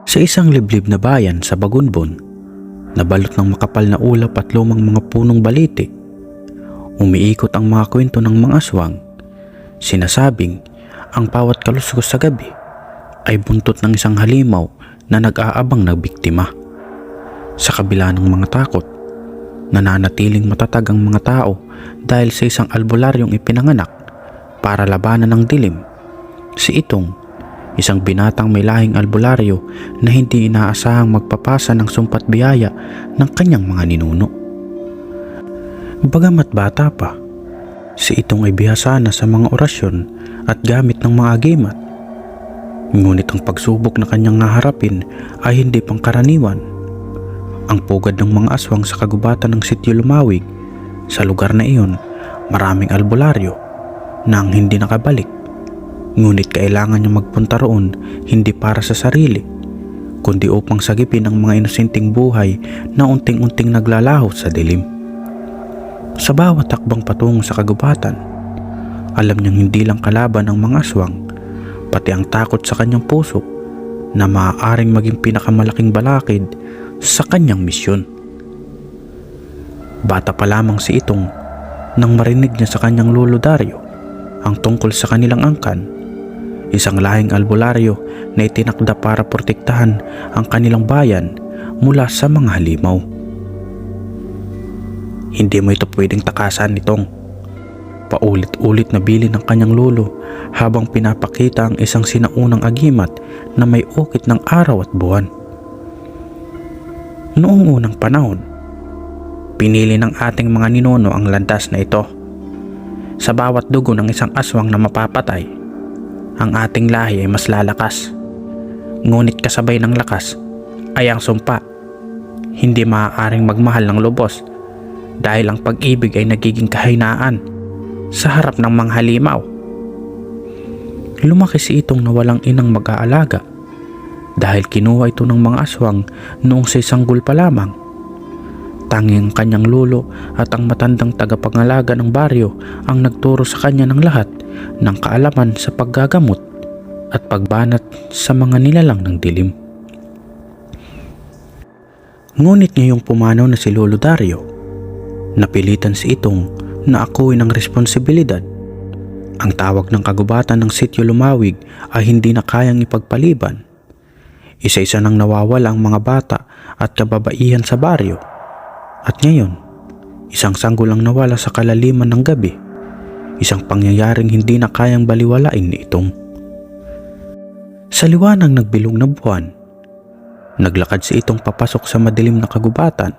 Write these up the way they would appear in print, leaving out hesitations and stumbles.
Sa isang liblib na bayan sa Bagunbon, nabalot ng makapal na ulap at lumang mga punong baliti, umiikot ang mga kwento ng mga aswang. Sinasabing ang bawat kaluskos sa gabi ay buntot ng isang halimaw na nag-aabang na biktima. Sa kabila ng mga takot, nananatiling matatag ang mga tao dahil sa isang albularyong ipinanganak para labanan ng dilim. Si Itong, isang binatang may lahing albularyo na hindi inaasahang magpapasa ng sumpat biyaya ng kanyang mga ninuno. Bagamat bata pa, si Itong ay bihasa na sa mga orasyon at gamit ng mga agimat. Ngunit ang pagsubok na kanyang naharapin ay hindi pangkaraniwan. Ang pugad ng mga aswang sa kagubatan ng Sitio Lumawig, sa lugar na iyon maraming albularyo na ang hindi nakabalik. Ngunit kailangan niya magpunta roon hindi para sa sarili, kundi upang sagipin ang mga inosenteng buhay na unting-unting naglalaho sa dilim. Sa bawat takbang patungo sa kagubatan, alam niyang hindi lang kalaban ng mga aswang, pati ang takot sa kanyang puso na maaaring maging pinakamalaking balakid sa kanyang misyon. Bata pa lamang si Itong nang marinig niya sa kanyang lolo Dario ang tungkol sa kanilang angkan, isang lahing albularyo na itinakda para protektahan ang kanilang bayan mula sa mga halimaw. Hindi mo ito pwedeng takasan, Itong. Paulit-ulit na bilin ng kanyang lolo habang pinapakita ang isang sinaunang agimat na may ukit ng araw at buwan. Noong unang panahon, pinili ng ating mga ninuno ang landas na ito. Sa bawat dugo ng isang aswang na mapapatay, ang ating lahi ay mas lalakas. Ngunit kasabay ng lakas ay ang sumpa. Hindi maaaring magmahal ng lubos dahil ang pag-ibig ay nagiging kahinaan sa harap ng mga halimaw. Lumaki si Itong na walang inang mag-aalaga dahil kinuha ito ng mga aswang noong sa sanggol pa lamang. Tanging kanyang lolo at ang matandang tagapangalaga ng baryo ang nagturo sa kanya ng lahat ng kaalaman sa paggagamot at pagbanat sa mga nilalang ng dilim. Ngunit ngayong pumanaw na si Lolo Dario, napilitan si Itong na akuin ang responsibilidad. Ang tawag ng kagubatan ng Sitio Lumawig ay hindi na kayang ipagpaliban. Isa-isa nang nawawala ang mga bata at kababaihan sa baryo. At ngayon, isang sanggol ang nawala sa kalaliman ng gabi, isang pangyayaring hindi na kayang baliwalain ni Itong. Sa liwanag nagbilog na buwan, naglakad si Itong papasok sa madilim na kagubatan.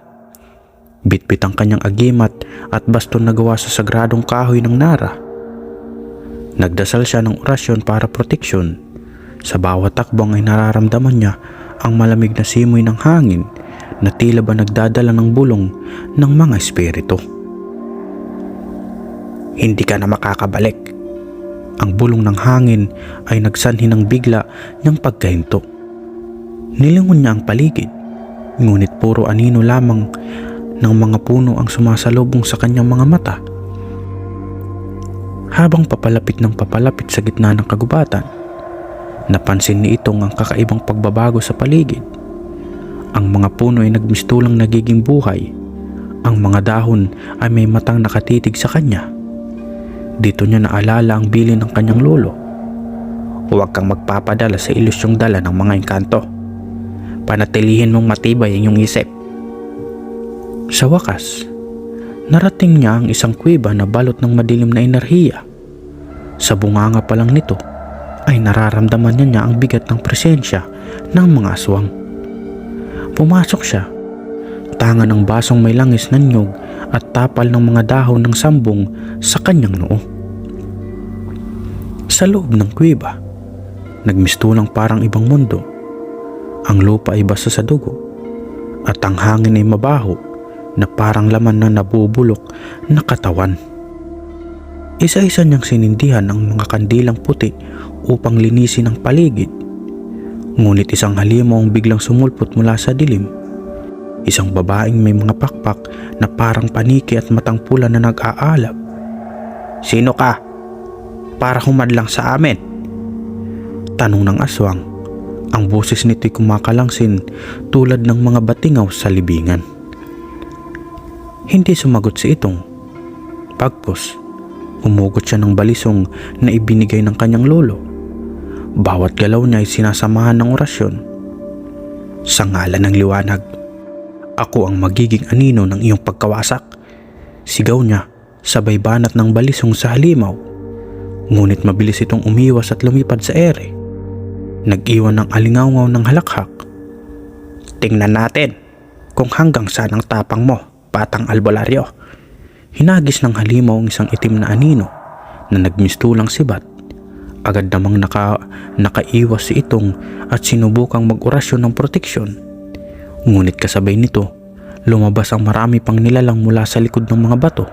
Bitbit ang kanyang agimat at baston na gawa sa sagradong kahoy ng Nara. Nagdasal siya ng orasyon para proteksyon. Sa bawat takbong ay nararamdaman niya ang malamig na simoy ng hangin na tila ba nagdadala ng bulong ng mga espiritu. Hindi ka na makakabalik. Ang bulong ng hangin ay nagsanhi ng bigla ng pagkahinto. Nilingon niya ang paligid, ngunit puro anino lamang ng mga puno ang sumasalubong sa kanyang mga mata. Habang papalapit ng papalapit sa gitna ng kagubatan, napansin ni Itong ang kakaibang pagbabago sa paligid. Ang mga puno ay nagmistulang nagiging buhay. Ang mga dahon ay may matang nakatitig sa kanya. Dito niya naalala ang bilin ng kanyang lolo. Huwag kang magpapadala sa ilusyong dala ng mga engkanto. Panatilihin mong matibay ang iyong isip. Sa wakas, narating niya ang isang kuweba na balot ng madilim na enerhiya. Sa bunganga pa lang nito ay nararamdaman niya ang bigat ng presensya ng mga aswang. Pumasok siya, tanga ng basong may langis na niyog at tapal ng mga dahon ng sambong sa kanyang noo. Sa loob ng kuweba, nagmistulang parang ibang mundo. Ang lupa ay basa sa dugo at ang hangin ay mabaho na parang laman na nabubulok na katawan. Isa-isa niyang sinindihan ang mga kandilang puti upang linisin ang paligid. Ngunit isang halimaw ang biglang sumulpot mula sa dilim. Isang babaeng may mga pakpak na parang paniki at matang pula na nag-aalab. "Sino ka? Para humadlang sa amin?" Tanong ng aswang, Ang boses nito'y kumakalangsin tulad ng mga batingaw sa libingan. Hindi sumagot si Itong. Pagpos, humugot siya ng balisong na ibinigay ng kanyang lolo. Bawat galaw niya ay sinasamahan ng orasyon. Sa ngalan ng liwanag, ako ang magiging anino ng iyong pagkawasak. Sigaw niya, sabay banat ng balisong sa halimaw. Ngunit mabilis itong umiwas at lumipad sa ere. Nag-iwan ng alingawngaw ng halakhak. Tingnan natin kung hanggang saan ang tapang mo, batang albularyo. Hinagis ng halimaw ang isang itim na anino na nagmistulang sibat. Agad namang nakaiwas si Itong at sinubukang mag-orasyon ng proteksyon. Ngunit kasabay nito, lumabas ang marami pang nilalang mula sa likod ng mga bato.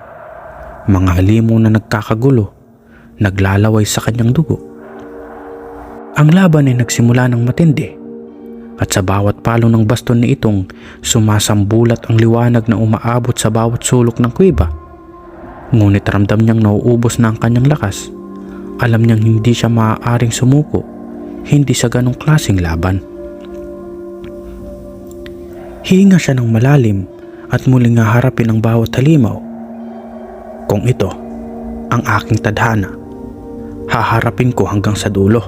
Mga halimaw na nagkakagulo, naglalaway sa kanyang dugo. Ang laban ay nagsimula ng matindi at sa bawat palo ng baston ni Itong sumasambulat ang liwanag na umaabot sa bawat sulok ng kuweba. Ngunit ramdam niyang nauubos na ang kanyang lakas. Alam niyang hindi siya maaaring sumuko, hindi sa ganong klaseng laban. Hihinga siya ng malalim at muling haharapin ang bawat halimaw. Kung ito ang aking tadhana, haharapin ko hanggang sa dulo.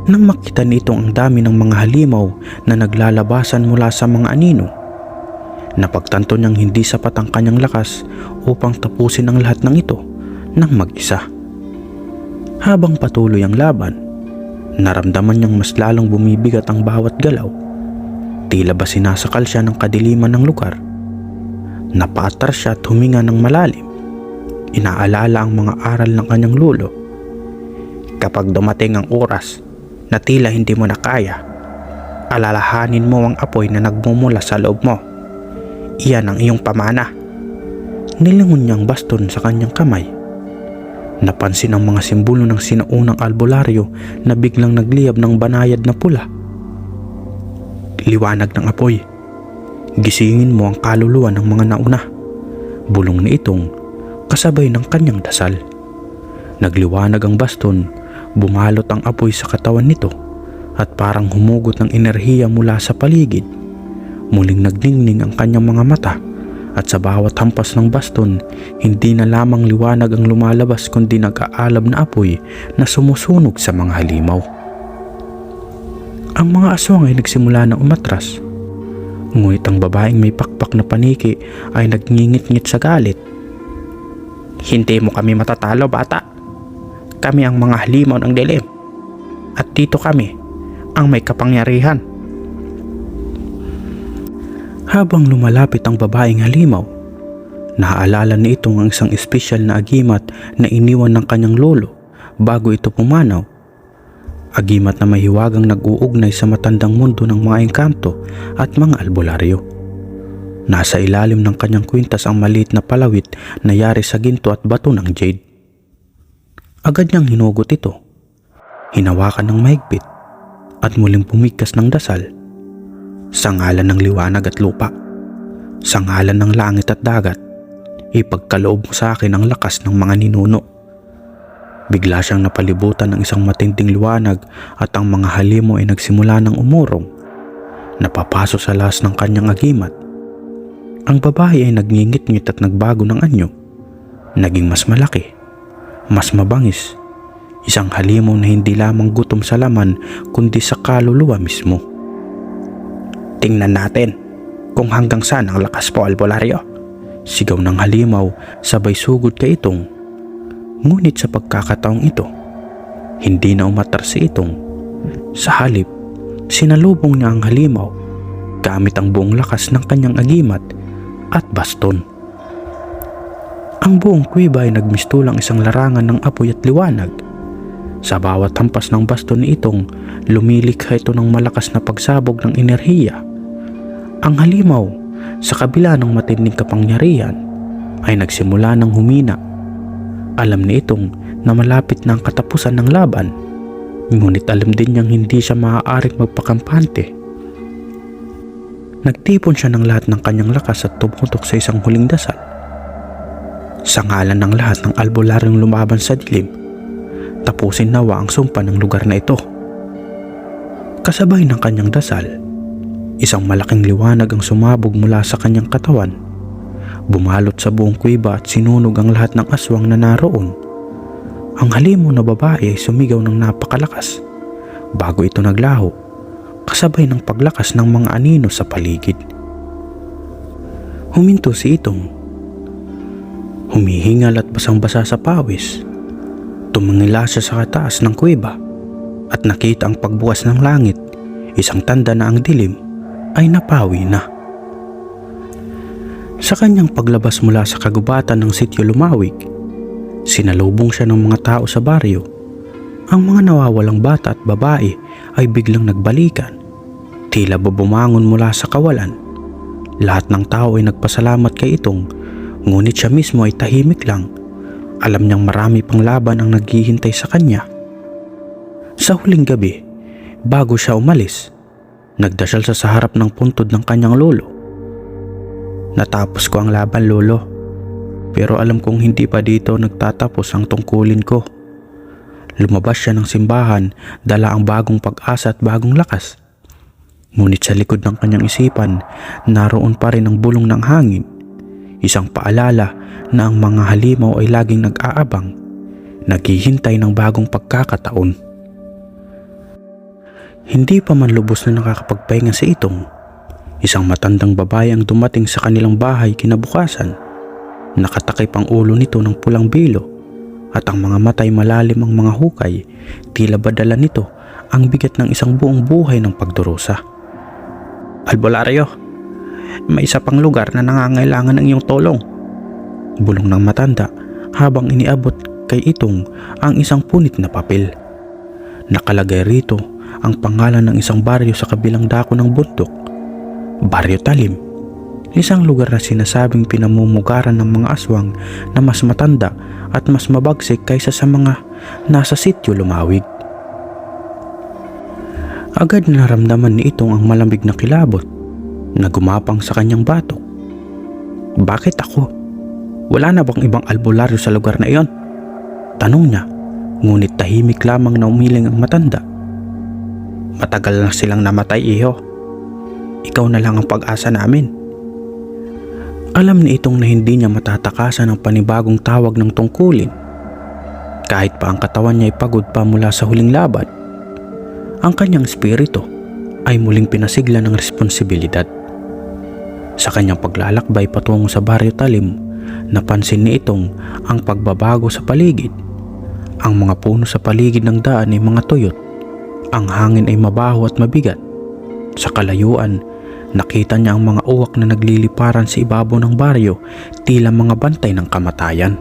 Nang makita nito ang dami ng mga halimaw na naglalabasan mula sa mga anino, napagtanto niyang hindi sapat ang kanyang lakas upang tapusin ang lahat ng ito ng mag-isa. Habang patuloy ang laban, naramdaman niyang mas lalong bumibigat ang bawat galaw. Tila ba sinasakal siya ng kadiliman ng lugar. Napaatras siya at huminga ng malalim. Inaalala ang mga aral ng kanyang lolo. Kapag dumating ang oras na tila hindi mo na kaya, alalahanin mo ang apoy na nagmumula sa loob mo. Iyan ang iyong pamana. Nilingon niya ang baston sa kanyang kamay. Napansin ang mga simbolo ng sinaunang albularyo na biglang nagliyab ng banayad na pula. Liwanag ng apoy. Gisingin mo ang kaluluwa ng mga nauna. Bulong ni Itong kasabay ng kanyang dasal. Nagliwanag ang baston, bumalot ang apoy sa katawan nito at parang humugot ng enerhiya mula sa paligid. Muling nagningning ang kanyang mga mata at sa bawat hampas ng baston, hindi na lamang liwanag ang lumalabas kundi nag-aalab na apoy na sumusunog sa mga halimaw. Ang mga aswang ay nagsimula na umatras. Ngunit ang babaeng may pakpak na paniki ay nagngingit-ngit sa galit. Hindi mo kami matatalo, bata. Kami ang mga halimaw ng dilim. At dito kami ang may kapangyarihan. Habang lumalapit ang babaeng halimaw, naaalala ni Itong ang isang espesyal na agimat na iniwan ng kanyang lolo bago ito pumanaw. Agimat na mahiwagang nag-uugnay sa matandang mundo ng mga engkanto at mga albularyo. Nasa ilalim ng kanyang kwintas ang maliit na palawit na yari sa ginto at bato ng jade. Agad niyang hinugot ito, hinawakan ng mahigpit at muling pumigkas ng dasal. Sa ngalan ng liwanag at lupa, sa ngalan ng langit at dagat, ipagkaloob mo sa akin ang lakas ng mga ninuno. Bigla siyang napalibutan ng isang matinding liwanag at ang mga halimaw ay nagsimula ng umurong. Napapaso sa lakas ng kanyang agimat. Ang babae ay nagngingit-ngit at nagbago ng anyo. Naging mas malaki, mas mabangis. Isang halimaw na hindi lamang gutom sa laman kundi sa kaluluwa mismo. Tingnan natin kung hanggang saan ang lakas po, albularyo. Sigaw ng halimaw sabay sugod kay Itong. Ngunit sa pagkakataong ito, hindi na umatras si Itong. Sa halip, sinalubong niya ang halimaw gamit ang buong lakas ng kanyang agimat at baston. Ang buong kuweba ay nagmistulang isang larangan ng apoy at liwanag. Sa bawat hampas ng baston ni Itong, lumilikha ito ng malakas na pagsabog ng enerhiya. Ang halimaw, sa kabila ng matinding kapangyarihan, ay nagsimula ng humina. Alam ni Itong na malapit na ang katapusan ng laban, ngunit alam din niyang hindi siya maaaring magpakampante. Nagtipon siya ng lahat ng kanyang lakas at tumutok sa isang huling dasal. Sa ngalan ng lahat ng albularyong lumaban sa dilim, tapusin nawa ang sumpa ng lugar na ito. Kasabay ng kanyang dasal, isang malaking liwanag ang sumabog mula sa kanyang katawan. Bumalot sa buong kuweba at sinunog ang lahat ng aswang na naroon. Ang halimaw na babae ay sumigaw ng napakalakas bago ito naglaho, kasabay ng paglakas ng mga anino sa paligid. Huminto si Itong, humihingal at basang-basa sa pawis. Tumingala siya sa kataas ng kuweba at nakita ang pagbukas ng langit, isang tanda na ang dilim ay napawi na. Sa kanyang paglabas mula sa kagubatan ng sitio Lumawig, sinalubong siya ng mga tao sa baryo. Ang mga nawawalang bata at babae ay biglang nagbalikan, tila bumangon mula sa kawalan. Lahat ng tao ay nagpasalamat kay Itong, ngunit siya mismo ay tahimik lang. Alam niyang marami pang laban ang naghihintay sa kanya. Sa huling gabi, bago siya umalis, nagdasal siya sa harap ng puntod ng kanyang lolo. Natapos ko ang laban, lolo. Pero alam kong hindi pa dito nagtatapos ang tungkulin ko. Lumabas siya ng simbahan, dala ang bagong pag-asa at bagong lakas. Ngunit sa likod ng kanyang isipan, naroon pa rin ang bulong ng hangin. Isang paalala na ang mga halimaw ay laging nag-aabang, naghihintay ng bagong pagkakataon. Hindi pa man lubos na nakakapagpahinga si Itong, isang matandang babae ang dumating sa kanilang bahay kinabukasan. Nakatakip ang ulo nito ng pulang bilo at ang mga matay malalim ang mga hukay, tila ba dala nito ang bigat ng isang buong buhay ng pagdurusa. Albularyo, may isa pang lugar na nangangailangan ng iyong tulong, bulong ng matanda habang iniabot kay Itong ang isang punit na papel. Nakalagay rito ang pangalan ng isang baryo sa kabilang dako ng bundok, Baryo Talim, isang lugar na sinasabing pinamumugaran ng mga aswang na mas matanda at mas mabagsik kaysa sa mga nasa sitio Lumawig. Agad naramdaman ni Itong ang malamig na kilabot na gumapang sa kanyang batok. Bakit ako? Wala na bang ibang albularyo sa lugar na iyon? Tanong niya, ngunit tahimik lamang na umiling ang matanda. Matagal na silang namatay, iho. Ikaw na lang ang pag-asa namin. Alam ni Itong na hindi niya matatakasan ang panibagong tawag ng tungkulin. Kahit pa ang katawan niya ay pagod pa mula sa huling laban, ang kanyang espiritu ay muling pinasigla ng responsibilidad. Sa kanyang paglalakbay patungo sa Baryo Talim, napansin ni Itong ang pagbabago sa paligid. Ang mga puno sa paligid ng daan ay mga tuyot. Ang hangin ay mabaho at mabigat. Sa kalayuan, nakita niya ang mga uwak na nagliliparan sa ibabaw ng baryo, tila mga bantay ng kamatayan.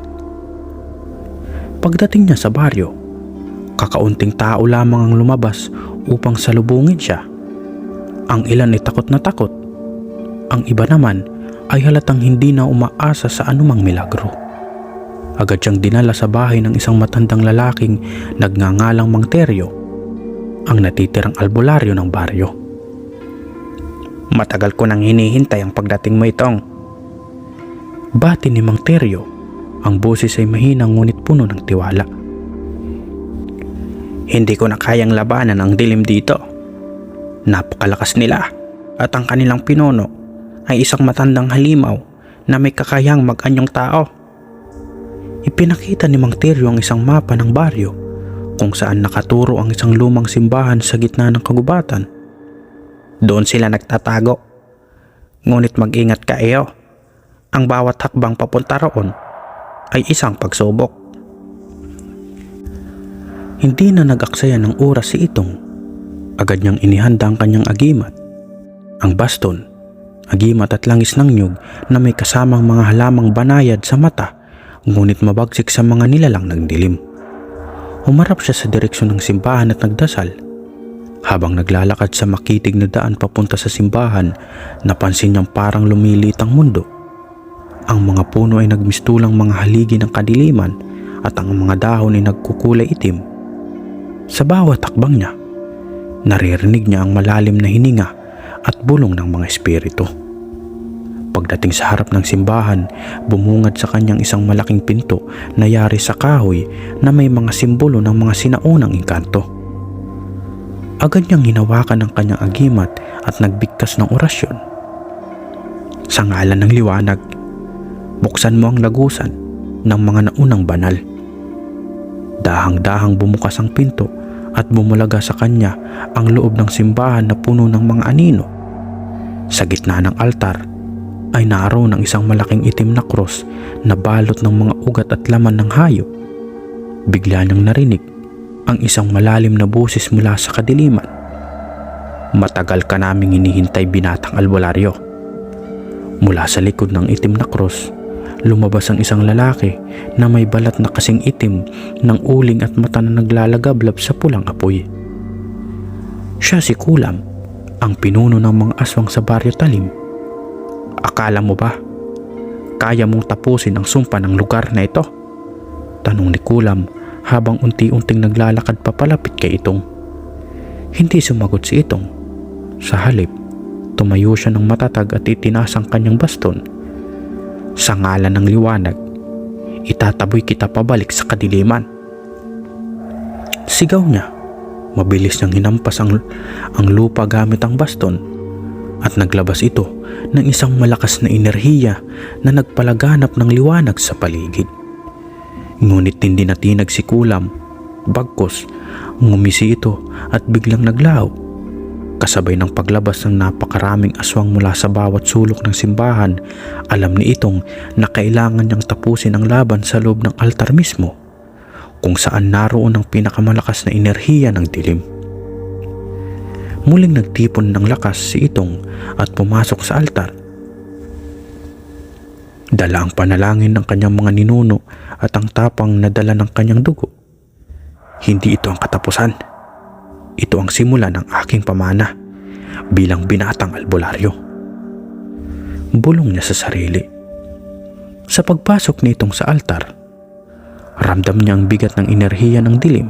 Pagdating niya sa baryo, kakaunting tao lamang ang lumabas upang salubungin siya. Ang ilan ay takot na takot. Ang iba naman ay halatang hindi na umaasa sa anumang milagro. Agad siyang dinala sa bahay ng isang matandang lalaking nagngangalang Mang Teryo, ang natitirang albularyo ng baryo. Matagal ko nang hinihintay ang pagdating mo, Itong. Bati ni Mang Teryo, ang boses ay mahina ngunit puno ng tiwala. Hindi ko na kayang labanan ang dilim dito. Napakalakas nila at ang kanilang pinuno ay isang matandang halimaw na may kakayahang mag-anyong tao. Ipinakita ni Mang Teryo ang isang mapa ng baryo kung saan nakaturo ang isang lumang simbahan sa gitna ng kagubatan. Doon sila nagtatago. Ngunit mag-ingat ka, iyo. Ang bawat hakbang papunta roon ay isang pagsubok. Hindi na nag-aksaya ng oras si Itong. Agad niyang inihanda ang kanyang agimat. Ang baston, agimat at langis ng nyug na may kasamang mga halamang banayad sa mata, ngunit mabagsik sa mga nilalang ng dilim. Humarap siya sa direksyon ng simbahan at nagdasal. Habang naglalakad sa makitig na daan papunta sa simbahan, napansin niyang parang lumilit ang mundo. Ang mga puno ay nagmistulang mga haligi ng kadiliman at ang mga dahon ay nagkukulay itim. Sa bawat hakbang niya, naririnig niya ang malalim na hininga at bulong ng mga espiritu. Pagdating sa harap ng simbahan, bumungad sa kanyang isang malaking pinto na yari sa kahoy na may mga simbolo ng mga sinaunang engkanto. Agad niyang hinawakan ang kanyang agimat at nagbigkas ng orasyon. Sa ngalan ng liwanag, buksan mo ang lagusan ng mga naunang banal. Dahang-dahang bumukas ang pinto at bumulaga sa kanya ang loob ng simbahan na puno ng mga anino. Sa gitna ng altar ay naroon ang isang malaking itim na krus na balot ng mga ugat at laman ng hayop. Bigla niyang narinig ang isang malalim na boses mula sa kadiliman. Matagal ka naming hinihintay, binatang albularyo. Mula sa likod ng itim na krus, lumabas ang isang lalaki na may balat na kasing itim ng uling at mata na naglalagablab sa pulang apoy. Siya si Kulam, ang pinuno ng mga aswang sa Baryo Talim. Akala mo ba kaya mong tapusin ang sumpa ng lugar na ito? Tanong ni Kulam habang unti-unting naglalakad papalapit kay Itong. Hindi sumagot si Itong. Sa halip, tumayo siya ng matatag at itinaas ang kanyang baston. Sa ngalan ng liwanag, itataboy kita pabalik sa kadiliman. Sigaw niya. Mabilis niyang hinampas ang lupa gamit ang baston at naglabas ito ng isang malakas na enerhiya na nagpalaganap ng liwanag sa paligid. Ngunit hindi natinag si Kulam, bagkus ngumisi ito at biglang naglaho. Kasabay ng paglabas ng napakaraming aswang mula sa bawat sulok ng simbahan, alam ni Itong na kailangan niyang tapusin ang laban sa loob ng altar mismo, kung saan naroon ang pinakamalakas na enerhiya ng dilim. Muling nagtipon ng lakas si Itong at pumasok sa altar. Dala ang panalangin ng kanyang mga ninuno at ang tapang na dala ng kanyang dugo. Hindi ito ang katapusan. Ito ang simula ng aking pamana bilang binatang albularyo. Bulong niya sa sarili. Sa pagpasok nitong sa altar, ramdam niya ang bigat ng enerhiya ng dilim.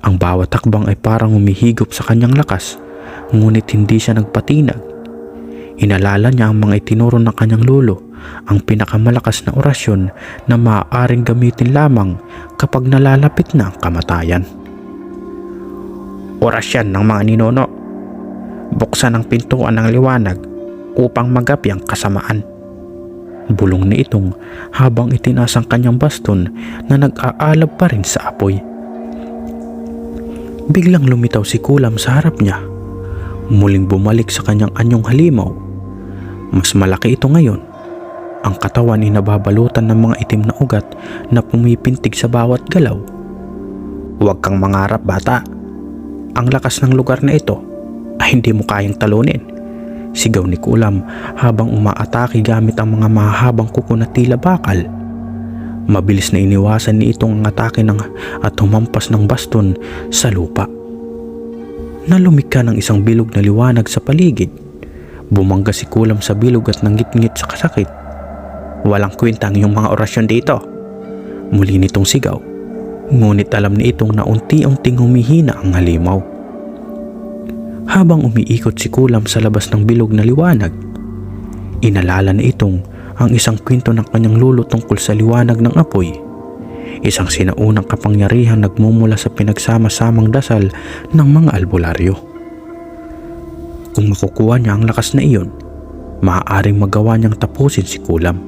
Ang bawat hakbang ay parang humihigop sa kanyang lakas, ngunit hindi siya nagpatinag. Inalala niya ang mga itinuro ng kanyang lolo, ang pinakamalakas na orasyon na maaaring gamitin lamang kapag nalalapit na ang kamatayan. Orasyon ng mga ninuno. Buksan ang pintuan ng liwanag upang magapi ang kasamaan. Bulong ni Itong habang itinaas ang kanyang baston na nag-aalab pa rin sa apoy. Biglang lumitaw si Kulam sa harap niya. Muling bumalik sa kanyang anyong halimaw. Mas malaki ito ngayon. Ang katawan ay nababalutan ng mga itim na ugat na pumipintig sa bawat galaw. Huwag kang mangarap, bata. Ang lakas ng lugar na ito ay hindi mo kayang talunin. Sigaw ni Kulam habang umaatake gamit ang mga mahahabang kuko na tila bakal. Mabilis na iniwasan ni Itong ang atake at humampas ng baston sa lupa. Nalumika ng isang bilog na liwanag sa paligid. Bumangga si Kulam sa bilog at nanggit-ngit sa kasakit. Walang kwenta ang iyong mga orasyon dito. Muli nitong sigaw. Ngunit alam ni Itong na unti-unting humihina ang halimaw. Habang umiikot si Kulam sa labas ng bilog na liwanag, inalala ni Itong ang isang kwento ng kanyang lolo tungkol sa liwanag ng apoy. Isang sinaunang kapangyarihang nagmumula sa pinagsama-samang dasal ng mga albularyo. Kung makukuha niya ang lakas na iyon, maaaring magawa niyang tapusin si Kulam.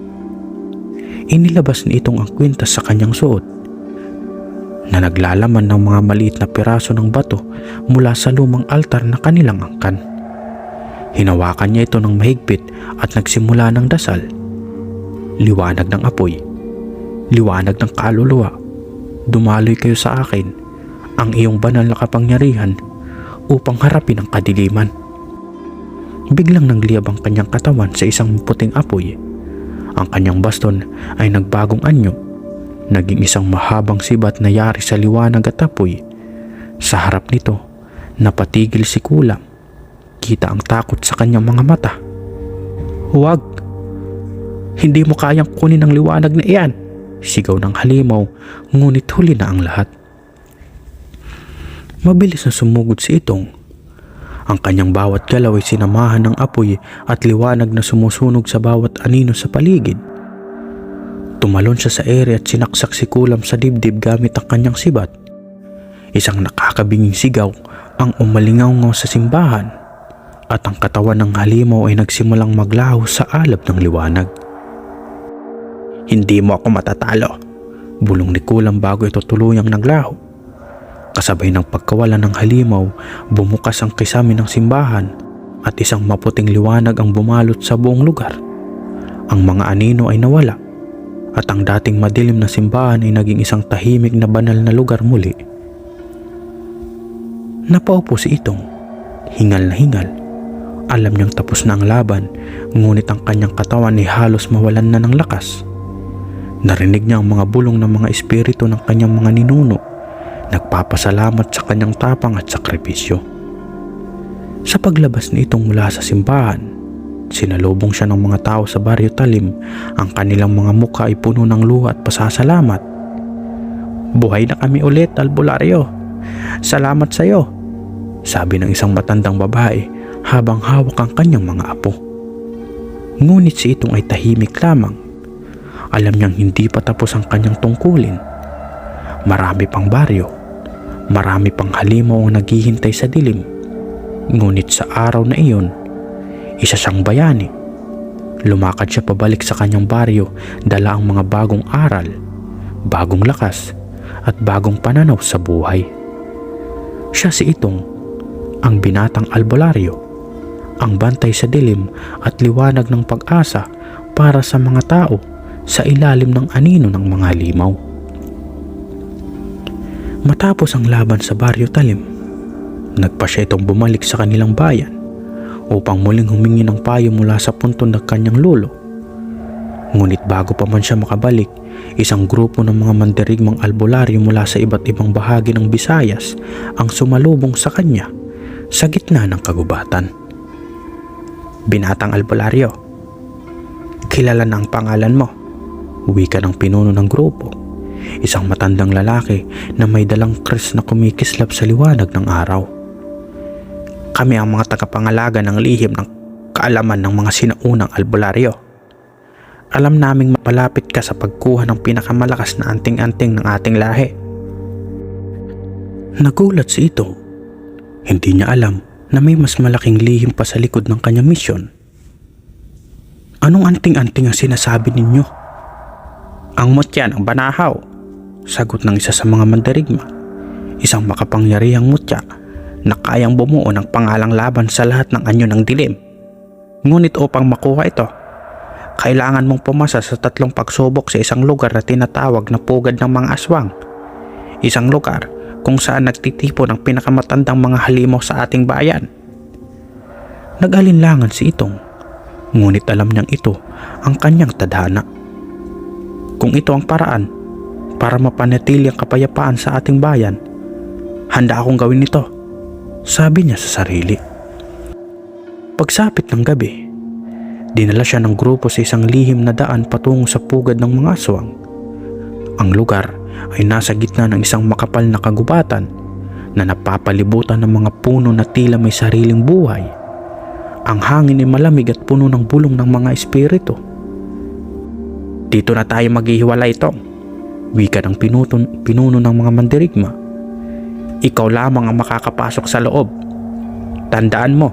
Inilabas ni Itong ang kwintas sa kanyang suot na naglalaman ng mga maliit na piraso ng bato mula sa lumang altar na kanilang angkan. Hinawakan niya ito ng mahigpit at nagsimula ng dasal. Liwanag ng apoy, liwanag ng kaluluwa, dumaloy kayo sa akin, ang iyong banal na kapangyarihan upang harapin ang kadiliman. Biglang nagliyab ang kanyang katawan sa isang puting apoy. Ang kanyang baston ay nagbagong anyo, naging isang mahabang sibat na yari sa liwanag at apoy. Sa harap nito, napatigil si Kulam. Kita ang takot sa kanyang mga mata. Huwag! Hindi mo kayang kunin ang liwanag na iyan! Sigaw ng halimaw, ngunit huli na ang lahat. Mabilis na sumugod si Itong. Ang kanyang bawat galaw ay sinamahan ng apoy at liwanag na sumusunog sa bawat anino sa paligid. Tumalon siya sa ere at sinaksak si Kulam sa dibdib gamit ang kanyang sibat. Isang nakakabinging sigaw ang umalingaw sa simbahan at ang katawan ng halimaw ay nagsimulang maglaho sa alab ng liwanag. "Hindi mo ako matatalo," bulong ni Kulang bago ito tuluyang naglaho. Kasabay ng pagkawala ng halimaw, bumukas ang kisame ng simbahan at isang maputing liwanag ang bumalot sa buong lugar. Ang mga anino ay nawala at ang dating madilim na simbahan ay naging isang tahimik na banal na lugar muli. Napaupo si Itong, hingal na hingal. Alam niyang tapos na ang laban, ngunit ang kanyang katawan ay halos mawalan na ng lakas. Narinig niya ang mga bulong ng mga espiritu ng kanyang mga ninuno, nagpapasalamat sa kanyang tapang at sakripisyo. Sa paglabas ni Itong mula sa simbahan, sinalubong siya ng mga tao sa Baryo Talim. Ang kanilang mga mukha ay puno ng luha at pasasalamat. "Buhay na kami ulit, Albularyo. Salamat sa iyo," sabi ng isang matandang babae habang hawak ang kanyang mga apo. Ngunit si Itong ay tahimik lamang. Alam niyang hindi pa tapos ang kanyang tungkulin. Marami pang baryo, marami pang halimaw ang naghihintay sa dilim. Ngunit sa araw na iyon, isa siyang bayani. Lumakad siya pabalik sa kanyang baryo, dala ang mga bagong aral, bagong lakas, at bagong pananaw sa buhay. Siya si Itong, ang binatang albularyo, ang bantay sa dilim at liwanag ng pag-asa para sa mga tao sa ilalim ng anino ng mga halimaw. Matapos ang laban sa Baryo Talim, nagpa siya Itong bumalik sa kanilang bayan upang muling humingi ng payo mula sa puntod ng kanyang lolo. Ngunit bago pa man siya makabalik, isang grupo ng mga mandirigmang albularyo mula sa iba't ibang bahagi ng Visayas ang sumalubong sa kanya sa gitna ng kagubatan. "Binatang albularyo, kilala na ang pangalan mo," wika ng pinuno ng grupo, isang matandang lalaki na may dalang kris na kumikislap sa liwanag ng araw. "Kami ang mga tagapangalaga ng lihim ng kaalaman ng mga sinaunang albularyo. Alam naming mapalapit ka sa pagkuha ng pinakamalakas na anting-anting ng ating lahi." Nagulat si Itong. Hindi niya alam na may mas malaking lihim pa sa likod ng kanyang misyon. "Anong anting-anting ang sinasabi ninyo?" "Ang mutya ng banahaw," sagot ng isa sa mga mandirigma, isang makapangyarihang mutya na kayang bumuo ng pangalang laban sa lahat ng anyo ng dilim. Ngunit upang makuha ito, kailangan mong pumasa sa 3 pagsubok sa isang lugar na tinatawag na Pugad ng mga Aswang. Isang lugar kung saan nagtitipon ang pinakamatandang mga halimaw sa ating bayan. Nag-alinlangan si Itong, ngunit alam niyang ito ang kanyang tadhana. Kung ito ang paraan para mapanatili ang kapayapaan sa ating bayan, handa akong gawin ito, sabi niya sa sarili. Pagsapit ng gabi, dinala siya ng grupo sa isang lihim na daan patungo sa Pugad ng mga Aswang. Ang lugar ay nasa gitna ng isang makapal na kagubatan na napapalibutan ng mga puno na tila may sariling buhay. Ang hangin ay malamig at puno ng bulong ng mga espiritu. "Dito na tayo maghihiwalay, Itong," wika ng pinuno ng mga mandirigma. "Ikaw lamang ang makakapasok sa loob. Tandaan mo,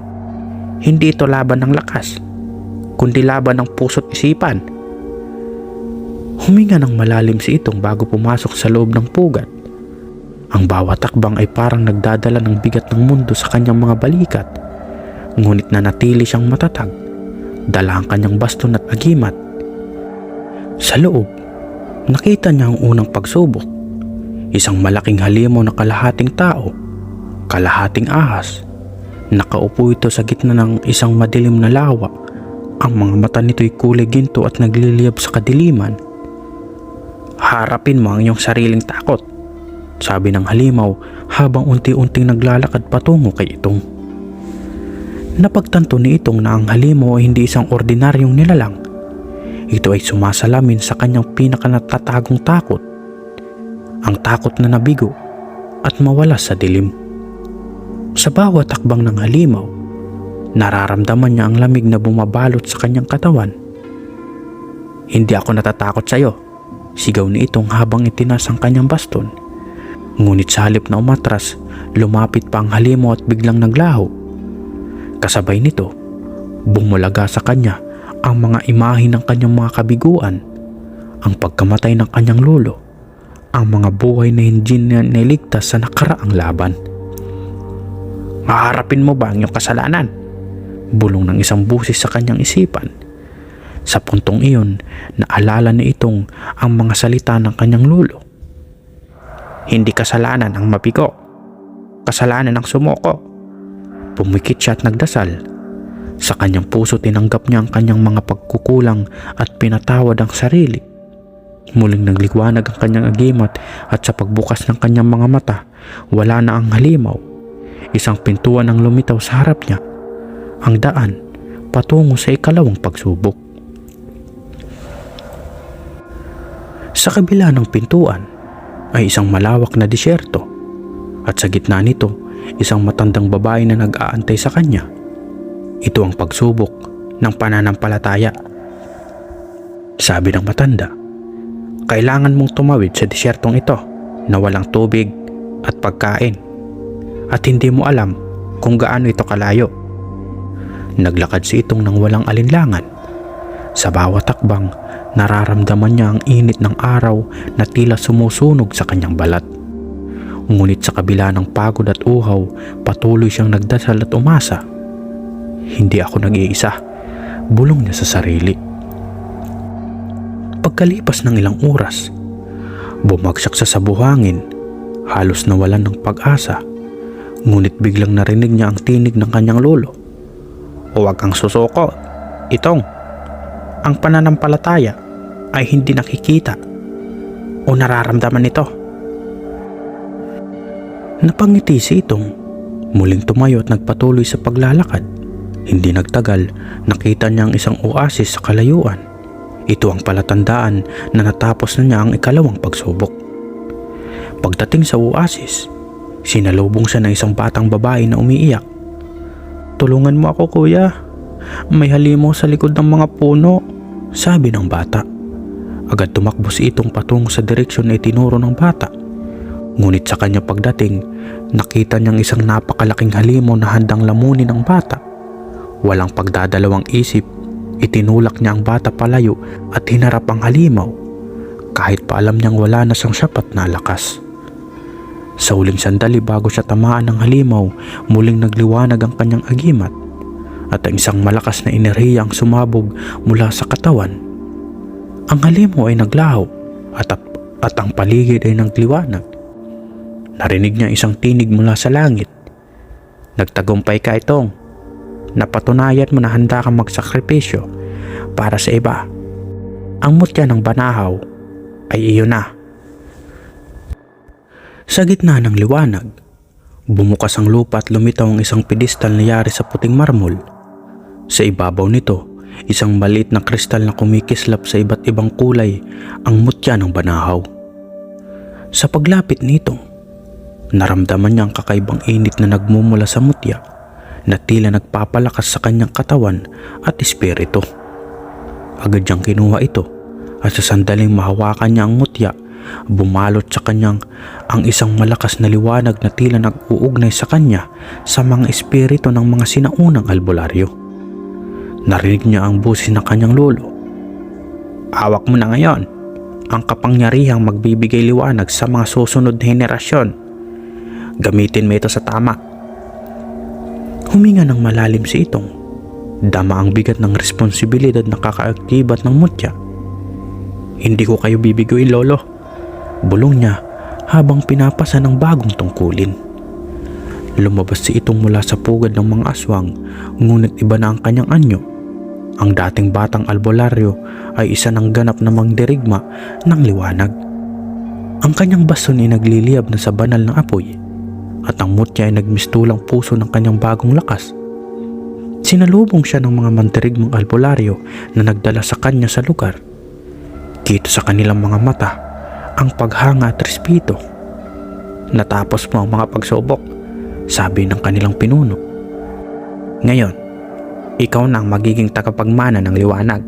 hindi ito laban ng lakas, kundi laban ng puso't isipan." Huminga ng malalim si Itong bago pumasok sa loob ng pugad. Ang bawat takbang ay parang nagdadala ng bigat ng mundo sa kanyang mga balikat. Ngunit nanatili siyang matatag, dala ang kanyang baston at agimat. Sa loob, nakita niya ang unang pagsubok. Isang malaking halimaw na kalahating tao, kalahating ahas. Nakaupo ito sa gitna ng isang madilim na lawa. Ang mga mata nito'y kulay ginto at nagliliyab sa kadiliman. "Harapin mo ang iyong sariling takot," sabi ng halimaw habang unti-unting naglalakad patungo kay Itong. Napagtanto ni Itong na ang halimaw ay hindi isang ordinaryong nilalang. Ito ay sumasalamin sa kanyang pinakanatatagong takot, ang takot na nabigo at mawala sa dilim. Sa bawat takbang ng halimaw, nararamdaman niya ang lamig na bumabalot sa kanyang katawan. "Hindi ako natatakot sa iyo," sigaw ni Itong habang itinas ang kanyang baston. Ngunit sa halip na umatras, lumapit pa ang halimaw at biglang naglaho. Kasabay nito, bumulaga sa kanya ang mga imahe ng kanyang mga kabiguan, ang pagkamatay ng kanyang lolo, ang mga buhay na hindi na niligtas sa nakaraang laban. "Haharapin mo ba ang iyong kasalanan?" bulong ng isang busis sa kanyang isipan. Sa puntong iyon, naalala ni itong ang mga salita ng kanyang lolo. "Hindi kasalanan ang mabigo, kasalanan ang sumuko." Pumikit siya at nagdasal. Sa kanyang puso tinanggap niya ang kanyang mga pagkukulang at pinatawad ang sarili. Muling nagliwanag ang kanyang agimat at sa pagbukas ng kanyang mga mata, wala na ang halimaw. Isang pintuan ang lumitaw sa harap niya, ang daan patungo sa ikalawang pagsubok. Sa kabila ng pintuan ay isang malawak na disyerto at sa gitna nito isang matandang babae na nag-aantay sa kanya. Ito ang pagsubok ng pananampalataya. Sabi ng matanda, "Kailangan mong tumawid sa disyertong ito na walang tubig at pagkain at hindi mo alam kung gaano ito kalayo." Naglakad si itong nang walang alinlangan. Sa bawat takbang, nararamdaman niya ang init ng araw na tila sumusunog sa kanyang balat. Ngunit sa kabila ng pagod at uhaw, patuloy siyang nagdasal at umasa. "Hindi ako nag-iisa," bulong niya sa sarili. Pagkalipas ng ilang oras, bumagsak sa buhangin, halos nawalan ng pag-asa. Ngunit biglang narinig niya ang tinig ng kanyang lolo. "Huwag kang susuko, Itong. Ang pananampalataya ay hindi nakikita o nararamdaman nito." Napangiti si Itong. Muling tumayo at nagpatuloy sa paglalakad. Hindi nagtagal, nakita niya ang isang oasis sa kalayuan. Ito ang palatandaan na natapos na niya ang ikalawang pagsubok. Pagdating sa oasis, sinalubong siya ng isang batang babae na umiiyak. "Tulungan mo ako, kuya. May halimaw sa likod ng mga puno," sabi ng bata. Agad tumakbo si Itong patungo sa direksyon na itinuro ng bata. Ngunit sa kanya pagdating, nakita niyang isang napakalaking halimaw na handang lamunin ng bata. Walang pagdadalawang isip, itinulak niya ang bata palayo at hinarap ang halimaw, kahit pa alam niyang wala na siyang sapat na lakas. Sa huling sandali bago siya tamaan ng halimaw, muling nagliwanag ang kanyang agimat at ang isang malakas na enerhiya ang sumabog mula sa katawan. Ang halimaw ay naglaho at ang paligid ay nagliwanag. Narinig niya isang tinig mula sa langit. "Nagtagumpay ka, Itong. Napatunayan mo na handa kang magsakripisyo para sa iba. Ang mutya ng banahaw ay iyo na." Sa gitna ng liwanag, bumukas ang lupa at lumitaw ang isang pedestal na yari sa puting marmol. Sa ibabaw nito, isang maliit na kristal na kumikislap sa iba't ibang kulay, ang mutya ng banahaw. Sa paglapit nito, naramdaman niya ang kakaibang init na nagmumula sa mutya na tila nagpapalakas sa kanyang katawan at espiritu. Agad niyang kinuha ito at sa sandaling mahawakan niya ang mutya, bumalot sa kanyang ang isang malakas na liwanag na tila nag-uugnay sa kanya sa mga espiritu ng mga sinaunang albularyo. Narinig niya ang boses ng kanyang lolo. "Hawak mo na ngayon ang kapangyarihang magbibigay liwanag sa mga susunod na henerasyon. Gamitin mo ito sa tama." Huminga ng malalim si Itong. Dama ang bigat ng responsibilidad na kakaakibat ng mutya. "Hindi ko kayo bibiguin, lolo," bulong niya habang pinapasa ng bagong tungkulin. Lumabas si Itong mula sa pugad ng mga aswang, ngunit iba na ang kanyang anyo. Ang dating batang albularyo ay isa ng ganap na mangdirigma ng liwanag. Ang kanyang baston ay nagliliyab na sa banal na apoy at ang mutya ay nagmistulang puso ng kanyang bagong lakas. Sinalubong siya ng mga mandirigmang albularyo na nagdala sa kanya sa lugar. Kita sa kanilang mga mata ang paghanga at respeto. "Natapos mo ang mga pagsubok," sabi ng kanilang pinuno. "Ngayon, ikaw na ang magiging tagapagmana ng liwanag."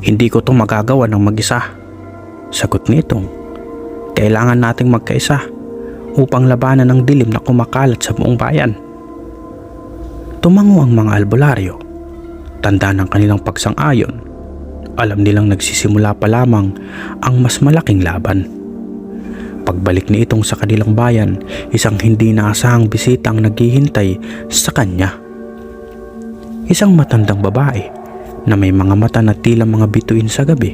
"Hindi ko ito magagawa ng mag-isa," sagot nitong. Kailangan nating magkaisa upang labanan ang dilim na kumakalat sa buong bayan. Tumango ang mga albularyo. Tanda ng kanilang pagsang-ayon. Alam nilang nagsisimula pa lamang ang mas malaking laban. Pagbalik ni Itong sa kanilang bayan, isang hindi naasahang bisita ang naghihintay sa kanya. Isang matandang babae na may mga mata na tila mga bituin sa gabi.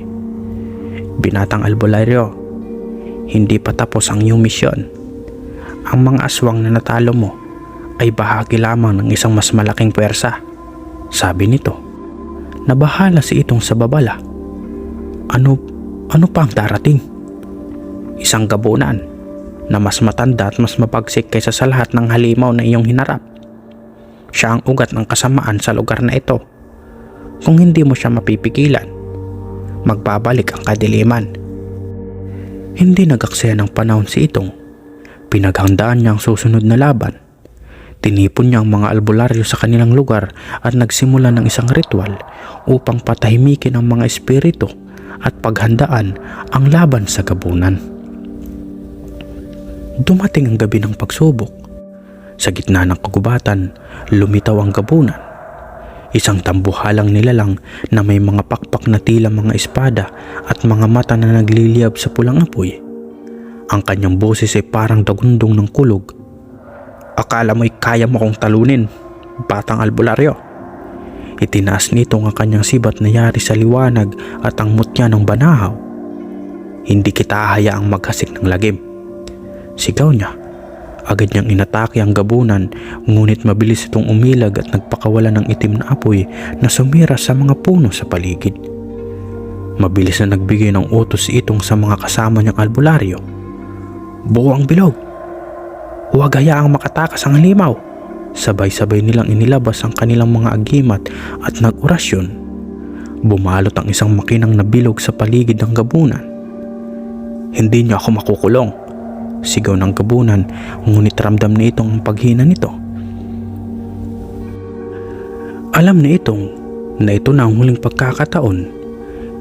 Binatang albularyo, hindi pa tapos ang iyong misyon. Ang mga aswang na natalo mo ay bahagi lamang ng isang mas malaking puwersa, sabi nito. Nabahala si Itong sa babala. Ano pa ang darating? Isang gabunan na mas matanda at mas mapagsik kaysa sa lahat ng halimaw na iyong hinarap. Siya ang ugat ng kasamaan sa lugar na ito. Kung hindi mo siya mapipigilan, magbabalik ang kadiliman. Hindi nagaksaya ng panahon si Itong. Pinaghandaan niya ang susunod na laban. Tinipon niya ang mga albularyo sa kanilang lugar at nagsimula ng isang ritual upang patahimikin ang mga espiritu at paghandaan ang laban sa gabunan. Dumating ang gabi ng pagsubok. Sa gitna ng kagubatan, lumitaw ang gabunan. Isang tambuhalang nilalang na may mga pakpak na tila mga espada at mga mata na nagliliyab sa pulang apoy. Ang kanyang boses ay parang dagundong ng kulog. Akala mo'y kaya mo kong talunin, batang albularyo. Itinaas nito ang kanyang sibat na yari sa liwanag at ang mutya ng banahaw. Hindi kita hayaang maghasik ng lagim, sigaw niya. Agad niyang inatake ang gabunan, ngunit mabilis itong umilag at nagpakawala ng itim na apoy na sumira sa mga puno sa paligid. Mabilis na nagbigay ng utos Itong sa mga kasama niyang albularyo. Buo ang bilog! Huwag hayaang makatakas ang halimaw. Sabay-sabay nilang inilabas ang kanilang mga agimat at nag-orasyon. Bumalot ang isang makinang na bilog sa paligid ng gabunan. Hindi niyo ako makukulong, sigaw ng gabunan, ngunit ramdam ni Itong ang paghina nito. Alam ni Itong na ito na ang huling pagkakataon.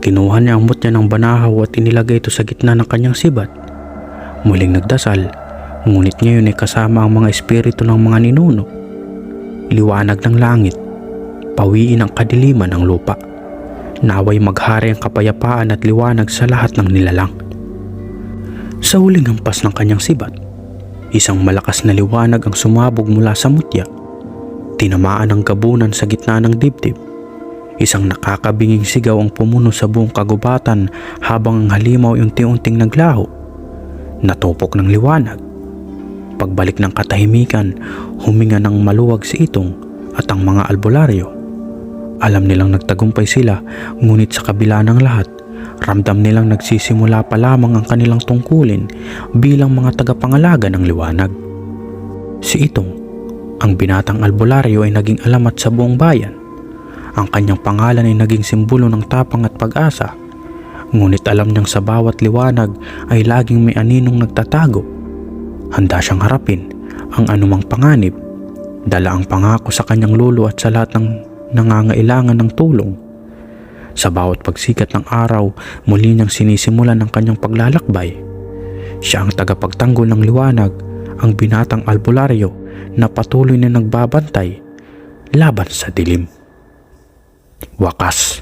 Kinuha niya ang mutya ng banahaw at inilagay ito sa gitna ng kanyang sibat. Muling nagdasal, ngunit ngayon ay kasama ang mga espiritu ng mga ninuno. Liwanag ng langit, pawiin ang kadiliman ng lupa. Naway maghari ang kapayapaan at liwanag sa lahat ng nilalang. Sa huling hampas ng kanyang sibat, isang malakas na liwanag ang sumabog mula sa mutya. Tinamaan ang gabunan sa gitna ng dibdib. Isang nakakabinging sigaw ang pumuno sa buong kagubatan habang ang halimaw ay unti-unting naglaho. Natupok ng liwanag. Pagbalik ng katahimikan, huminga ng maluwag si Itong at ang mga albularyo. Alam nilang nagtagumpay sila, ngunit sa kabila ng lahat, ramdam nilang nagsisimula pa lamang ang kanilang tungkulin bilang mga tagapangalaga ng liwanag. Si Itong, ang binatang albularyo, ay naging alamat sa buong bayan. Ang kanyang pangalan ay naging simbolo ng tapang at pag-asa. Ngunit alam niyang sa bawat liwanag ay laging may aninong nagtatago. Handa siyang harapin ang anumang panganib, dala ang pangako sa kanyang lolo at sa lahat ng nangangailangan ng tulong. Sa bawat pagsikat ng araw, muli niyang sinisimulan ang kanyang paglalakbay. Siya ang tagapagtanggol ng liwanag, ang binatang albularyo na patuloy na nagbabantay laban sa dilim. Wakas.